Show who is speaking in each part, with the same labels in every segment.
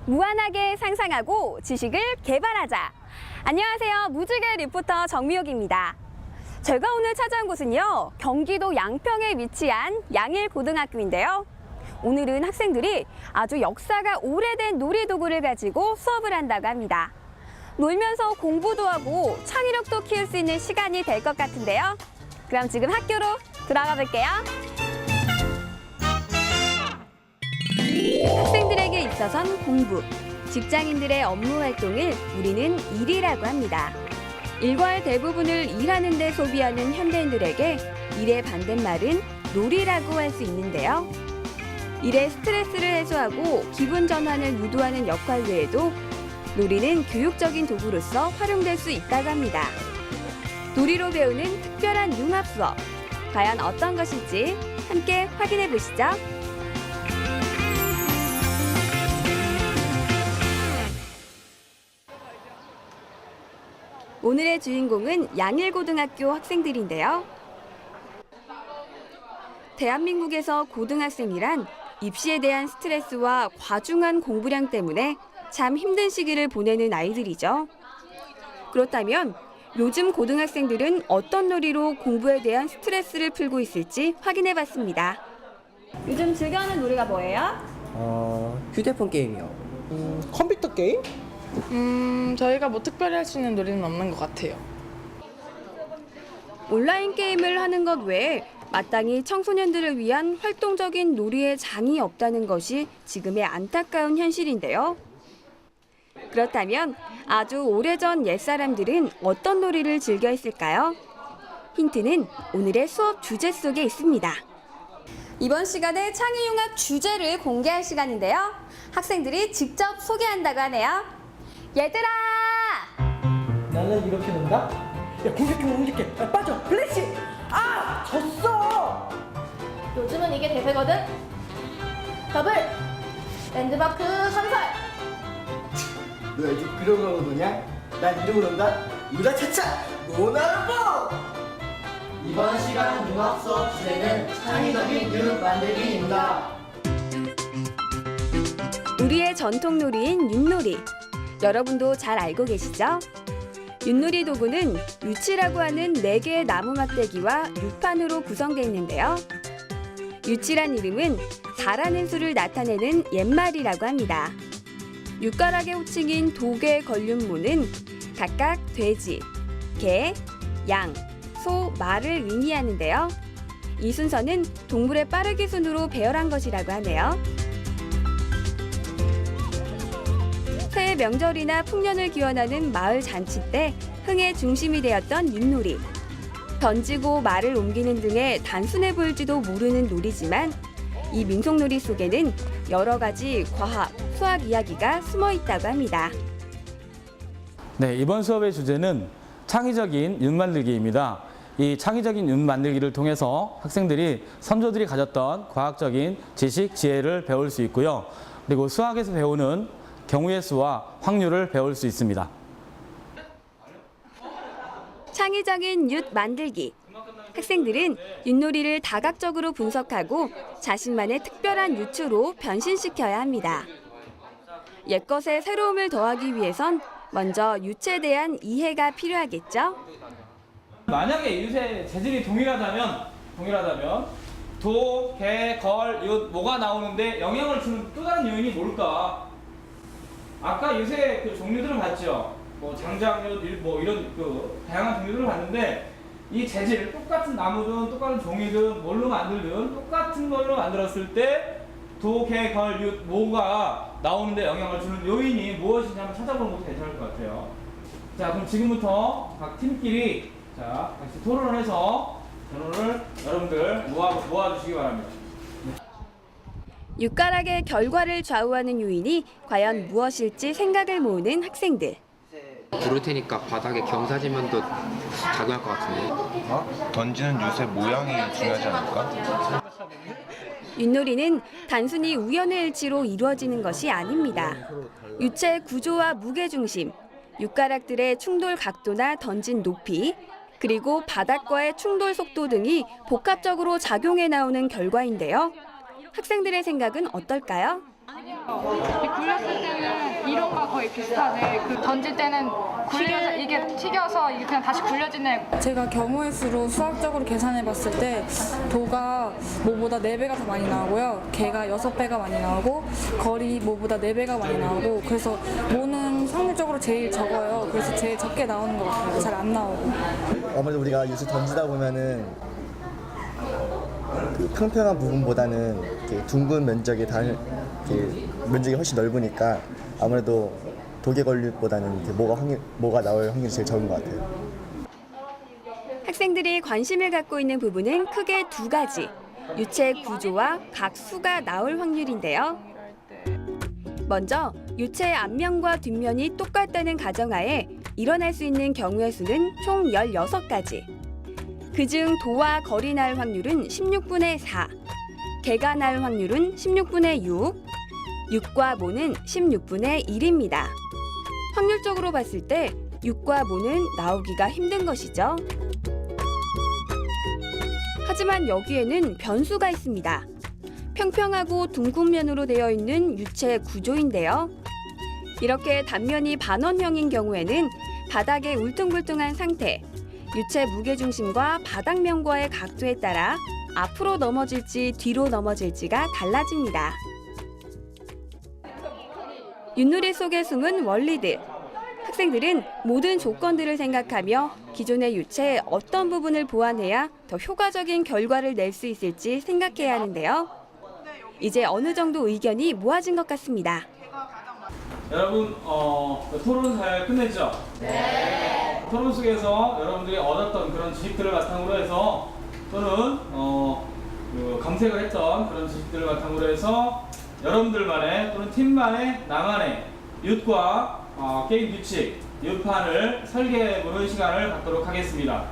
Speaker 1: 무한하게 상상하고 지식을 개발하자. 안녕하세요. 무지개 리포터 정미옥입니다. 제가 오늘 찾아온 곳은요, 경기도 양평에 위치한 양일고등학교인데요. 오늘은 학생들이 아주 역사가 오래된 놀이도구를 가지고 수업을 한다고 합니다. 놀면서 공부도 하고 창의력도 키울 수 있는 시간이 될 것 같은데요. 그럼 지금 학교로 들어가 볼게요. 학생들에게 있어선 공부, 직장인들의 업무 활동을 우리는 일이라고 합니다. 일과의 대부분을 일하는 데 소비하는 현대인들에게 일의 반대말은 놀이라고 할 수 있는데요. 일의 스트레스를 해소하고 기분 전환을 유도하는 역할 외에도 놀이는 교육적인 도구로서 활용될 수 있다고 합니다. 놀이로 배우는 특별한 융합 수업, 과연 어떤 것일지 함께 확인해 보시죠. 오늘의 주인공은 양일고등학교 학생들인데요. 대한민국에서 고등학생이란 입시에 대한 스트레스와 과중한 공부량 때문에 참 힘든 시기를 보내는 아이들이죠. 그렇다면 요즘 고등학생들은 어떤 놀이로 공부에 대한 스트레스를 풀고 있을지 확인해 봤습니다. 요즘 즐겨하는 놀이가 뭐예요?
Speaker 2: 휴대폰 게임이요.
Speaker 3: 컴퓨터 게임?
Speaker 4: 저희가 뭐 특별히 할 수 있는 놀이는 없는 것 같아요.
Speaker 1: 온라인 게임을 하는 것 외에 마땅히 청소년들을 위한 활동적인 놀이의 장이 없다는 것이 지금의 안타까운 현실인데요. 그렇다면 아주 오래전 옛사람들은 어떤 놀이를 즐겨 했을까요? 힌트는 오늘의 수업 주제 속에 있습니다. 이번 시간에 창의융합 주제를 공개할 시간인데요. 학생들이 직접 소개한다고 하네요. 얘들아!
Speaker 3: 나는 이렇게 논다? 야, 공격해. 야, 빠져! 플래시! 아! 졌어!
Speaker 5: 요즘은 이게 대세거든? 더블! 랜드마크 건설!
Speaker 6: 너 요즘 그런 거 노냐? 난 이름을 논다. 우라차차 모나르보. 이번 시간 융합 수업 주제는 창의적인 융 만들기입니다.
Speaker 1: 우리의 전통 놀이인 윷놀이. 여러분도 잘 알고 계시죠? 윷놀이 도구는 유치라고 하는 4개의 나무 막대기와 유판으로 구성되어 있는데요. 유치란 이름은 4라는 수를 나타내는 옛말이라고 합니다. 육가락의 호칭인 도개 걸륜모는 각각 돼지, 개, 양, 소, 말을 의미하는데요. 이 순서는 동물의 빠르기 순으로 배열한 것이라고 하네요. 새해 명절이나 풍년을 기원하는 마을 잔치 때 흥의 중심이 되었던 윷놀이. 던지고 말을 옮기는 등의 단순해 보일지도 모르는 놀이지만 이 민속놀이 속에는 여러 가지 과학, 수학 이야기가 숨어 있다고 합니다.
Speaker 7: 네, 이번 수업의 주제는 창의적인 윷 만들기입니다. 이 창의적인 윷 만들기를 통해서 학생들이 선조들이 가졌던 과학적인 지식, 지혜를 배울 수 있고요. 그리고 수학에서 배우는 경우의 수와 확률을 배울 수 있습니다.
Speaker 1: 창의적인 윷 만들기. 학생들은 윷놀이를 다각적으로 분석하고 자신만의 특별한 유추로 변신시켜야 합니다. 옛것에 새로움을 더하기 위해선 먼저 유추에 대한 이해가 필요하겠죠?
Speaker 8: 만약에 윷의 재질이 동일하다면 도, 개, 걸, 윷 뭐가 나오는데 영향을 주는 또 다른 요인이 뭘까? 아까 윷의 그 종류들을 봤죠. 뭐 장작윷, 뭐 이런 그 다양한 종류들을 봤는데 이 재질, 똑같은 나무든 똑같은 종이든 뭘로 만들든 똑같은 걸로 만들었을 때 도, 개, 걸, 윷 뭐가 나오는데 영향을 주는 요인이 무엇인지 한번 찾아보는 것도 괜찮을 것 같아요. 자, 그럼 지금부터 각 팀끼리 같이 토론을 해서 결론을 여러분들 모아주시기 바랍니다.
Speaker 1: 육가락의 결과를 좌우하는 요인이 과연 무엇일지 생각을 모으는 학생들.
Speaker 9: 부를 테니까 바닥에 경사지면도 작용할 것 같은데.
Speaker 10: 던지는 윷의 모양이 중요하지 않을까?
Speaker 1: 윷놀이는 단순히 우연의 일치로 이루어지는 것이 아닙니다. 유체의 구조와 무게중심, 육가락들의 충돌 각도나 던진 높이, 그리고 바닥과의 충돌 속도 등이 복합적으로 작용해 나오는 결과인데요. 학생들의 생각은 어떨까요?
Speaker 4: 굴렸을 때는
Speaker 2: 이론과 거의 비슷하네. 그 던질 때는 굴려서 이게 튀겨서 이게 그냥 다시 굴려지는.
Speaker 4: 제가 경우의 수로 수학적으로 계산해 봤을 때 도가 모보다 4배가 더 많이 나오고요. 개가 6배가 많이 나오고 거리 모보다 4배가 많이 나오고 그래서 모는 확률적으로 제일 적어요. 그래서 제일 적게 나오는 것 같아요. 잘 안 나오고.
Speaker 6: 아무래도 우리가 유수 던지다 보면은 그 평평한 부분보다는 이렇게 둥근 면적이 면적이 훨씬 넓으니까 아무래도 독에 걸릴 보다는 이렇게 뭐가 나올 확률이 제일 적은 것 같아요.
Speaker 1: 학생들이 관심을 갖고 있는 부분은 크게 두 가지. 유체 구조와 각 수가 나올 확률인데요. 먼저 유체의 앞면과 뒷면이 똑같다는 가정하에 일어날 수 있는 경우의 수는 총 16가지. 그중 도와 거리 날 확률은 16분의 4, 개가 날 확률은 16분의 6, 육과 모는 16분의 1입니다. 확률적으로 봤을 때 육과 모는 나오기가 힘든 것이죠. 하지만 여기에는 변수가 있습니다. 평평하고 둥근 면으로 되어 있는 유체 구조인데요. 이렇게 단면이 반원형인 경우에는 바닥에 울퉁불퉁한 상태, 유체 무게중심과 바닥면과의 각도에 따라 앞으로 넘어질지 뒤로 넘어질지가 달라집니다. 윷놀이 속에 숨은 원리들. 학생들은 모든 조건들을 생각하며 기존의 유체의 어떤 부분을 보완해야 더 효과적인 결과를 낼 수 있을지 생각해야 하는데요. 이제 어느 정도 의견이 모아진 것 같습니다.
Speaker 8: 여러분 토론 잘 끝냈죠? 네. 토론 속에서 여러분들이 얻었던 그런 지식들을 바탕으로 해서 또는 검색을 했던 그런 지식들을 바탕으로 해서 여러분들만의 또는 팀만의 나만의 윷과 게임 규칙, 윷판을 설계해보는 시간을 갖도록 하겠습니다.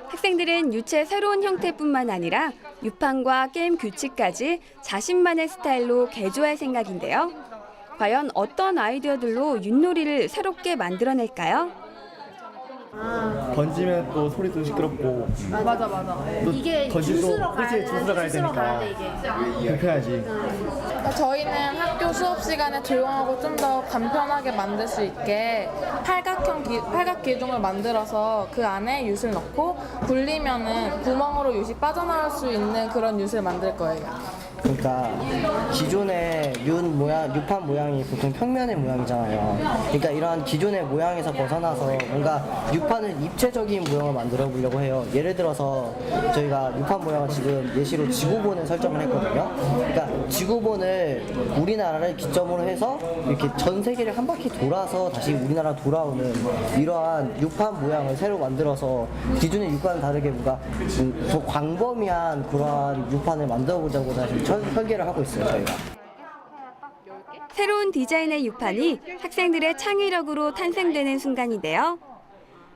Speaker 1: 학생들은 유체 새로운 형태뿐만 아니라 윷판과 게임 규칙까지 자신만의 스타일로 개조할 생각인데요. 과연 어떤 아이디어들로 윷놀이를 새롭게 만들어낼까요?
Speaker 6: 던지면 또 소리도 시끄럽고
Speaker 5: 맞아. 이게 주스러 가야 돼.
Speaker 6: 주스러 가야 되니까 불편하지.
Speaker 4: 저희는 학교 수업 시간에 조용하고 좀 더 간편하게 만들 수 있게 팔각 기둥을 만들어서 그 안에 윷을 넣고 굴리면은 구멍으로 윷이 빠져나올 수 있는 그런 윷을 만들 거예요.
Speaker 11: 그러니까 기존의 윷판 모양이 보통 평면의 모양이잖아요. 그러니까 이러한 기존의 모양에서 벗어나서 뭔가 윷판을 입체적인 모양을 만들어 보려고 해요. 예를 들어서 저희가 윷판 모양을 지금 예시로 지구본을 설정을 했거든요. 그러니까 지구본을 우리나라를 기점으로 해서 이렇게 전 세계를 한 바퀴 돌아서 다시 우리나라 돌아오는 이러한 윷판 모양을 새로 만들어서 기존의 윷과는 다르게 뭔가 더 광범위한 그러한 윷판을 만들어 보자고 다시 설계를 하고 있어요, 저희가.
Speaker 1: 새로운 디자인의 윷판이 학생들의 창의력으로 탄생되는 순간인데요.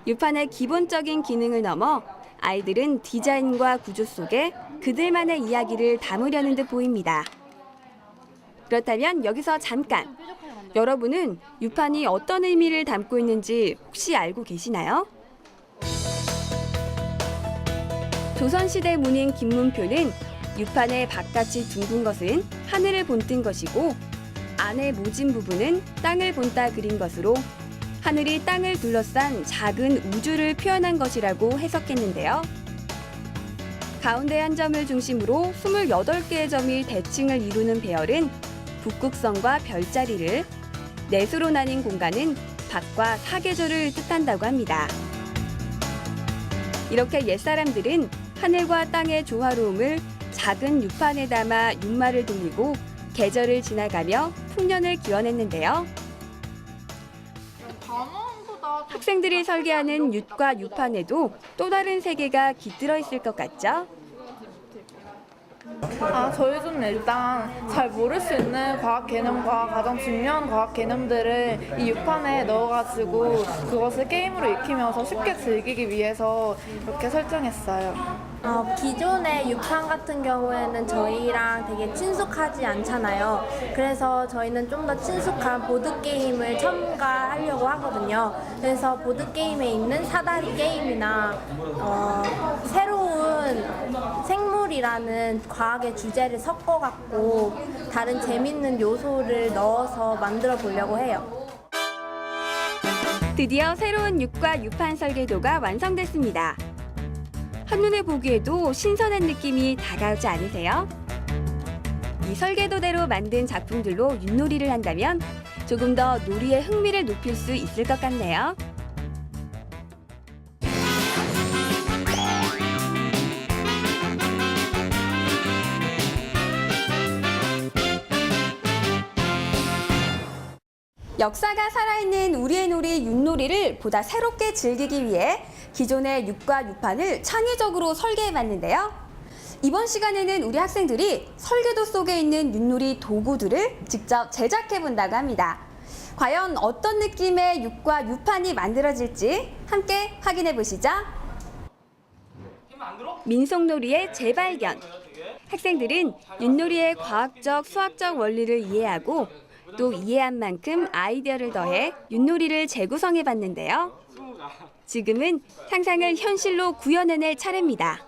Speaker 1: 윷판의 기본적인 기능을 넘어 아이들은 디자인과 구조 속에 그들만의 이야기를 담으려는 듯 보입니다. 그렇다면 여기서 잠깐! 여러분은 윷판이 어떤 의미를 담고 있는지 혹시 알고 계시나요? 조선시대 문인 김문표는 윷판의 바깥이 둥근 것은 하늘을 본뜬 것이고 안의 모진 부분은 땅을 본따 그린 것으로 하늘이 땅을 둘러싼 작은 우주를 표현한 것이라고 해석했는데요. 가운데 한 점을 중심으로 28개의 점이 대칭을 이루는 배열은 북극성과 별자리를, 넷으로 나뉜 공간은 밖과 사계절을 뜻한다고 합니다. 이렇게 옛사람들은 하늘과 땅의 조화로움을 작은 윷판에 담아 윷말을 돌리고 계절을 지나가며 풍년을 기원했는데요. 학생들이 설계하는 윷과 윷판에도 또 다른 세계가 깃들어 있을 것 같죠?
Speaker 4: 저희는 일단 잘 모를 수 있는 과학 개념과 가장 중요한 과학 개념들을 이 윷판에 넣어가지고 그것을 게임으로 익히면서 쉽게 즐기기 위해서 이렇게 설정했어요.
Speaker 5: 기존의 윷판 같은 경우에는 저희랑 되게 친숙하지 않잖아요. 그래서 저희는 좀 더 친숙한 보드게임을 첨가하려고 하거든요. 그래서 보드게임에 있는 사다리 게임이나 새로운 생물 생물이라는 과학의 주제를 섞어갖고 다른 재밌는 요소를 넣어서 만들어 보려고 해요.
Speaker 1: 드디어 새로운 육과 유판 설계도가 완성됐습니다. 한눈에 보기에도 신선한 느낌이 다가오지 않으세요? 이 설계도대로 만든 작품들로 윷놀이를 한다면 조금 더 놀이의 흥미를 높일 수 있을 것 같네요. 역사가 살아있는 우리의 놀이 윷놀이를 보다 새롭게 즐기기 위해 기존의 육과 유판을 창의적으로 설계해봤는데요. 이번 시간에는 우리 학생들이 설계도 속에 있는 윷놀이 도구들을 직접 제작해본다고 합니다. 과연 어떤 느낌의 육과 유판이 만들어질지 함께 확인해보시죠. 민속놀이의 재발견. 학생들은 윷놀이의 과학적, 수학적 원리를 이해하고 또 이해한 만큼 아이디어를 더해 윷놀이를 재구성해봤는데요. 지금은 상상을 현실로 구현해낼 차례입니다.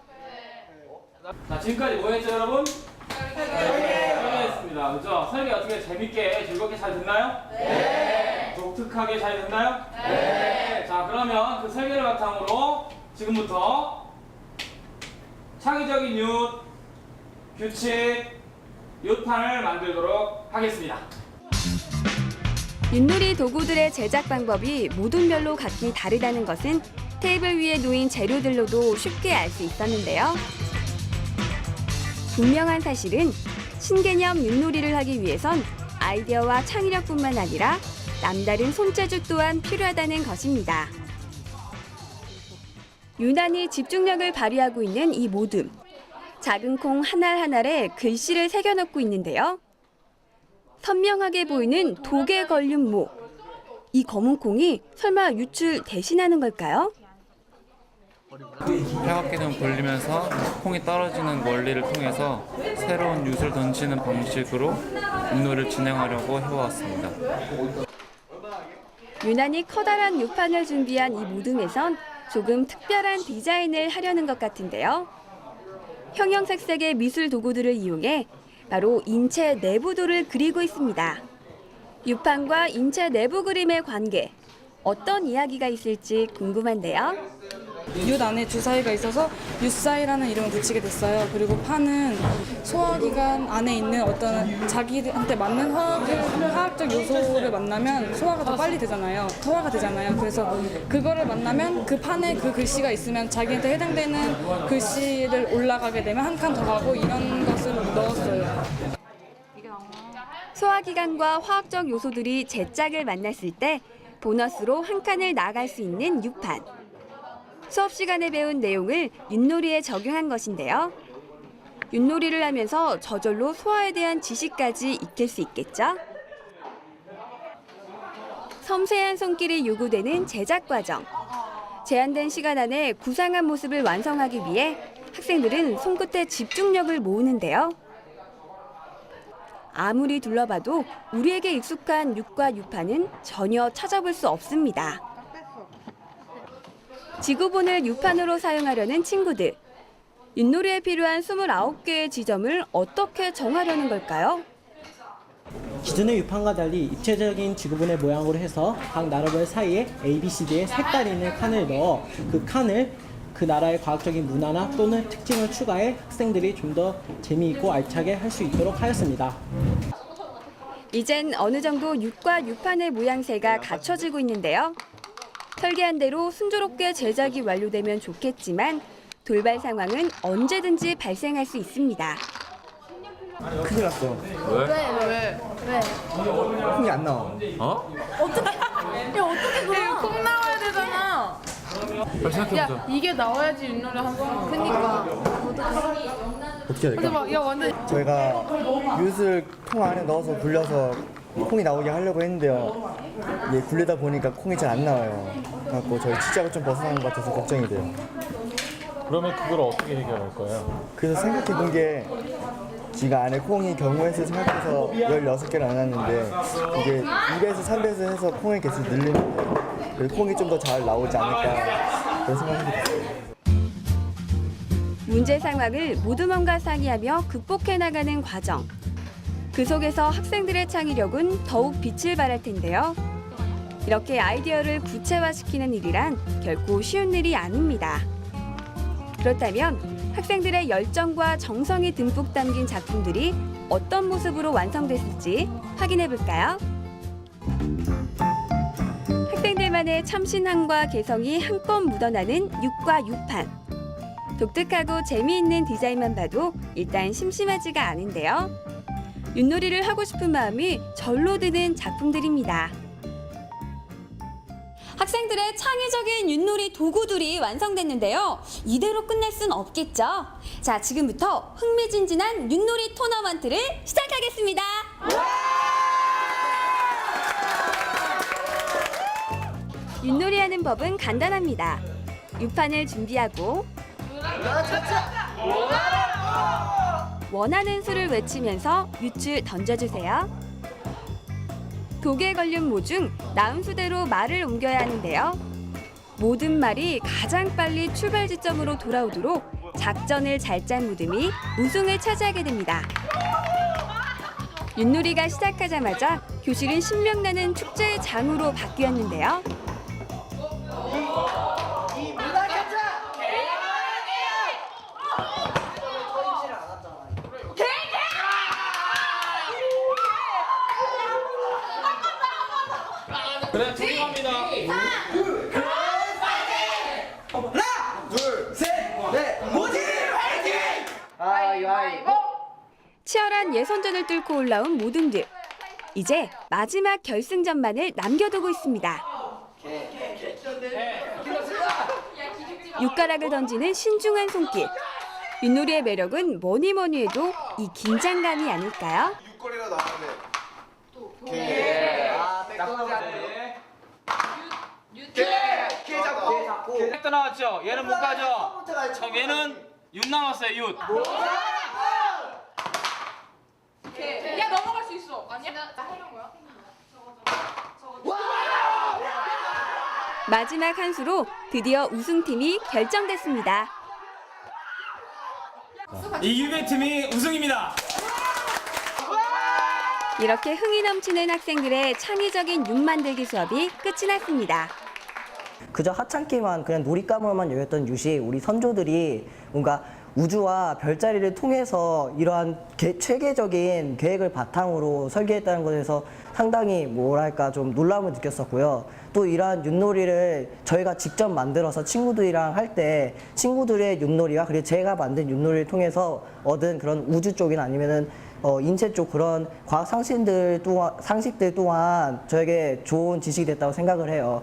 Speaker 8: 자, 지금까지 뭐 했죠, 여러분? 설계했습니다. 그죠? 설계 어떻게 재밌게, 즐겁게 잘 됐나요? 네. 독특하게 잘 됐나요? 네. 자, 그러면 그 설계를 바탕으로 지금부터 창의적인 윷, 규칙, 윷판을 만들도록 하겠습니다.
Speaker 1: 윷놀이 도구들의 제작 방법이 모든 별로 각기 다르다는 것은 테이블 위에 놓인 재료들로도 쉽게 알 수 있었는데요. 분명한 사실은 신개념 윷놀이를 하기 위해선 아이디어와 창의력뿐만 아니라 남다른 손재주 또한 필요하다는 것입니다. 유난히 집중력을 발휘하고 있는 이 모듬. 작은 콩 하나하나에 글씨를 새겨넣고 있는데요. 선명하게 보이는 독에 걸린 모. 이 검은 콩이 설마 윷을 대신하는 걸까요?
Speaker 12: 팔각기둥을 굴리면서 콩이 떨어지는 원리를 통해서 새로운 윷을 던지는 방식으로 윷놀이를 진행하려고 해왔습니다.
Speaker 1: 유난히 커다란 유판을 준비한 이 모듬에선 조금 특별한 디자인을 하려는 것 같은데요. 형형색색의 미술 도구들을 이용해 바로 인체 내부도를 그리고 있습니다. 유판과 인체 내부 그림의 관계, 어떤 이야기가 있을지 궁금한데요.
Speaker 4: 윷 안에 주사위가 있어서 윷사위라는 이름을 붙이게 됐어요. 그리고 판은 소화기관 안에 있는 어떤 자기한테 맞는 화학적 요소를 만나면 소화가 더 빨리 되잖아요. 소화가 되잖아요. 그래서 그거를 만나면 그 판에 그 글씨가 있으면 자기한테 해당되는 글씨를 올라가게 되면 한 칸 더 가고 이런 것을 넣었어요.
Speaker 1: 소화기관과 화학적 요소들이 제 짝을 만났을 때 보너스로 한 칸을 나갈 수 있는 유판. 수업 시간에 배운 내용을 윷놀이에 적용한 것인데요. 윷놀이를 하면서 저절로 소화에 대한 지식까지 익힐 수 있겠죠? 섬세한 손길이 요구되는 제작 과정. 제한된 시간 안에 구상한 모습을 완성하기 위해 학생들은 손끝에 집중력을 모으는데요. 아무리 둘러봐도 우리에게 익숙한 윷과 유판은 전혀 찾아볼 수 없습니다. 지구본을 유판으로 사용하려는 친구들. 윷놀이에 필요한 29개의 지점을 어떻게 정하려는 걸까요?
Speaker 3: 기존의 유판과 달리 입체적인 지구본의 모양으로 해서 각 나라별 사이에 A, B, C, D의 색깔이 있는 칸을 넣어 그 칸을 그 나라의 과학적인 문화나 또는 특징을 추가해 학생들이 좀 더 재미있고 알차게 할 수 있도록 하였습니다.
Speaker 1: 이젠 어느 정도 윷과 유판의 모양새가 갖춰지고 있는데요. 설계한 대로 순조롭게 제작이 완료되면 좋겠지만 돌발 상황은 언제든지 발생할 수 있습니다.
Speaker 6: 큰일 났어.
Speaker 5: 왜?
Speaker 6: 콩이 안 나와.
Speaker 10: 어?
Speaker 5: 어떻게 그래요? 콩 나와야 되잖아.
Speaker 10: 빨리 생각해보자.
Speaker 5: 이게 나와야지 윷놀이 한 번. 그니까.
Speaker 6: 어떻게 해야 될까? 저희가 윷을 통 안에 넣어서 굴려서 콩이 나오게 하려고 했는데요. 이게 굴리다 보니까 콩이 잘 안 나와요. 그래갖고 저희 치자가 좀 벗어난 것 같아서 걱정이 돼요.
Speaker 10: 그러면 그걸 어떻게 해결할 거예요?
Speaker 6: 그래서 생각해본 게 지가 안에 콩이 경우의 수를 생각해서 16개를 안 놨는데 이게 2배에서 3배에서 해서 콩의 개수를 늘리는데 콩이 좀 더 잘 나오지 않을까 그런 생각이 들었어요.
Speaker 1: 문제 상황을 모두mom과 상의하며 극복해 나가는 과정. 그 속에서 학생들의 창의력은 더욱 빛을 발할 텐데요. 이렇게 아이디어를 구체화시키는 일이란 결코 쉬운 일이 아닙니다. 그렇다면 학생들의 열정과 정성이 듬뿍 담긴 작품들이 어떤 모습으로 완성됐을지 확인해 볼까요? 학생들만의 참신함과 개성이 한껏 묻어나는 육과 유판. 독특하고 재미있는 디자인만 봐도 일단 심심하지가 않은데요. 윷놀이를 하고 싶은 마음이 절로 드는 작품들입니다. 학생들의 창의적인 윷놀이 도구들이 완성됐는데요. 이대로 끝낼 순 없겠죠. 자, 지금부터 흥미진진한 윷놀이 토너먼트를 시작하겠습니다. 윷놀이 하는 법은 간단합니다. 유판을 준비하고 원하는 수를 외치면서 윷을 던져주세요. 독에 걸린 모 중 나온 수대로 말을 옮겨야 하는데요. 모든 말이 가장 빨리 출발 지점으로 돌아오도록 작전을 잘 짠 무덤이 우승을 차지하게 됩니다. 윷놀이가 시작하자마자 교실은 신명나는 축제의 장으로 바뀌었는데요.
Speaker 8: 그래, 조용합니다.
Speaker 1: 치열한 예선전을 뚫고 올라온 모든들. 이제 마지막 결승전만을 남겨두고 있습니다. 육가락을 던지는 신중한 손길. 윷놀이의 매력은 뭐니 뭐니 해도 이 긴장감이 아닐까요?
Speaker 6: 육거리가 나왔네. 개 잡고.
Speaker 8: 또 나왔죠? 얘는 못 가죠? 그럼 얘는 윷 남았어요, 윷.
Speaker 2: 야, 넘어갈 수 있어. 아니야? 나 해놓은 거야?
Speaker 1: 마지막 한 수로 드디어 우승팀이 결정됐습니다.
Speaker 8: 이규배 팀이 우승입니다.
Speaker 1: 이렇게 흥이 넘치는 학생들의 창의적인 윷 만들기 수업이 끝이 났습니다.
Speaker 11: 그저 하찮게만 그냥 놀잇감으로만 여겼던 윷이 우리 선조들이 뭔가 우주와 별자리를 통해서 이러한 체계적인 계획을 바탕으로 설계했다는 것에서 상당히 뭐랄까 좀 놀라움을 느꼈었고요. 또 이러한 윷놀이를 저희가 직접 만들어서 친구들이랑 할 때 친구들의 윷놀이와 그리고 제가 만든 윷놀이를 통해서 얻은 그런 우주 쪽이나 아니면은 인체 쪽 그런 과학 상식들 또한 저에게 좋은 지식이 됐다고 생각을 해요.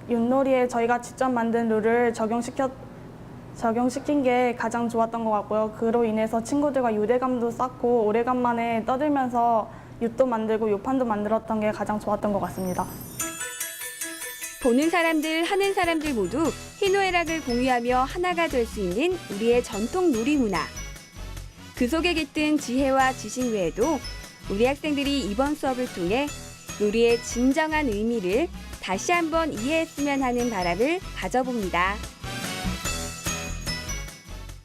Speaker 4: 윷놀이에 저희가 직접 만든 룰을 적용시킨 게 가장 좋았던 것 같고요. 그로 인해서 친구들과 유대감도 쌓고 오래간만에 떠들면서 윷도 만들고 요판도 만들었던 게 가장 좋았던 것 같습니다.
Speaker 1: 보는 사람들, 하는 사람들 모두 희노애락을 공유하며 하나가 될 수 있는 우리의 전통 놀이 문화. 그 속에 깃든 지혜와 지식 외에도 우리 학생들이 이번 수업을 통해 놀이의 진정한 의미를 다시 한번 이해했으면 하는 바람을 가져봅니다.